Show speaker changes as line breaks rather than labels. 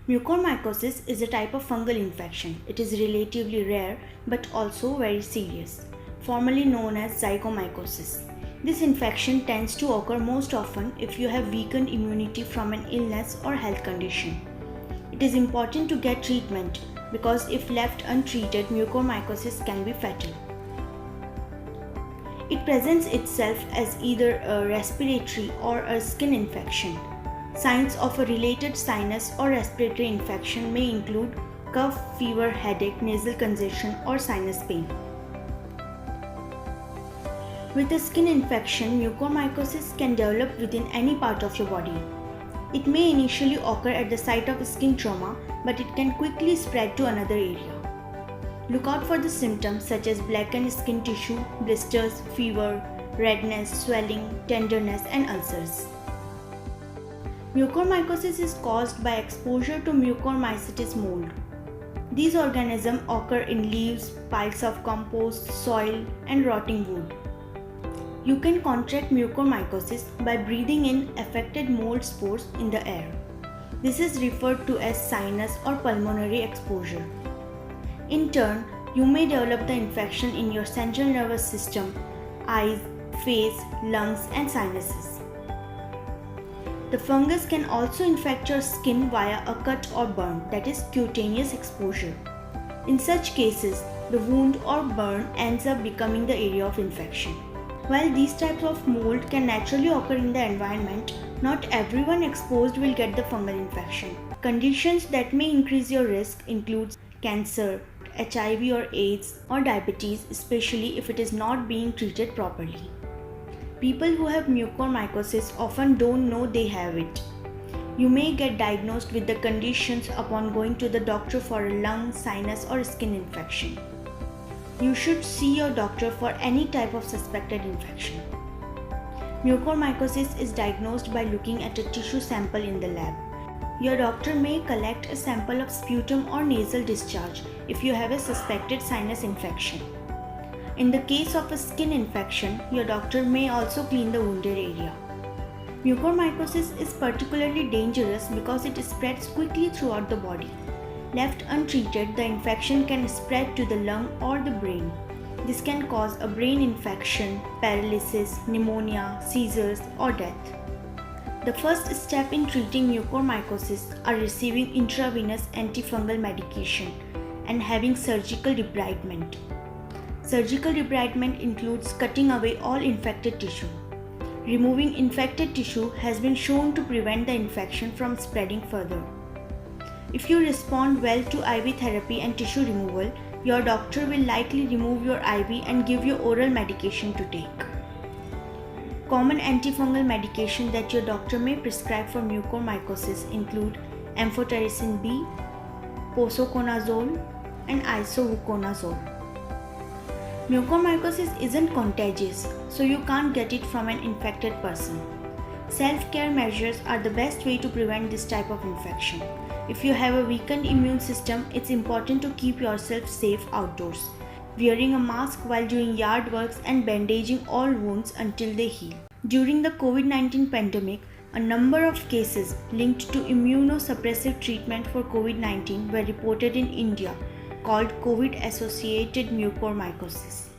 Mucormycosis is a type of fungal infection. It is relatively rare but also very serious, formerly known as zygomycosis. This infection tends to occur most often if you have weakened immunity from an illness or health condition. It is important to get treatment because if left untreated, mucormycosis can be fatal. It presents itself as either a respiratory or a skin infection. Signs of a related sinus or respiratory infection may include cough, fever, headache, nasal congestion, or sinus pain. With a skin infection, mucormycosis can develop within any part of your body. It may initially occur at the site of a skin trauma, but it can quickly spread to another area. Look out for the symptoms such as blackened skin tissue, blisters, fever, redness, swelling, tenderness, and ulcers. Mucormycosis is caused by exposure to Mucormycetes mold. These organisms occur in leaves, piles of compost, soil, and rotting wood. You can contract mucormycosis by breathing in affected mold spores in the air. This is referred to as sinus or pulmonary exposure. In turn, you may develop the infection in your central nervous system, eyes, face, lungs, and sinuses. The fungus can also infect your skin via a cut or burn, that is cutaneous exposure. In such cases, the wound or burn ends up becoming the area of infection. While these types of mold can naturally occur in the environment, not everyone exposed will get the fungal infection. Conditions that may increase your risk include cancer, HIV or AIDS, or diabetes, especially if it is not being treated properly. People who have mucormycosis often don't know they have it. You may get diagnosed with the conditions upon going to the doctor for a lung, sinus, or skin infection. You should see your doctor for any type of suspected infection. Mucormycosis is diagnosed by looking at a tissue sample in the lab. Your doctor may collect a sample of sputum or nasal discharge if you have a suspected sinus infection. In the case of a skin infection, your doctor may also clean the wounded area. Mucormycosis is particularly dangerous because it spreads quickly throughout the body. Left untreated, the infection can spread to the lung or the brain. This can cause a brain infection, paralysis, pneumonia, seizures, or death. The first step in treating mucormycosis are receiving intravenous antifungal medication and having surgical debridement. Surgical debridement includes cutting away all infected tissue. Removing infected tissue has been shown to prevent the infection from spreading further. If you respond well to IV therapy and tissue removal, your doctor will likely remove your IV and give you oral medication to take. Common antifungal medication that your doctor may prescribe for mucormycosis include amphotericin B, posaconazole, and isovuconazole. Mucormycosis isn't contagious, so you can't get it from an infected person. Self-care measures are the best way to prevent this type of infection. If you have a weakened immune system, it's important to keep yourself safe outdoors, wearing a mask while doing yard works and bandaging all wounds until they heal. During the COVID-19 pandemic, a number of cases linked to immunosuppressive treatment for COVID-19 were reported in India, called COVID-associated mucormycosis.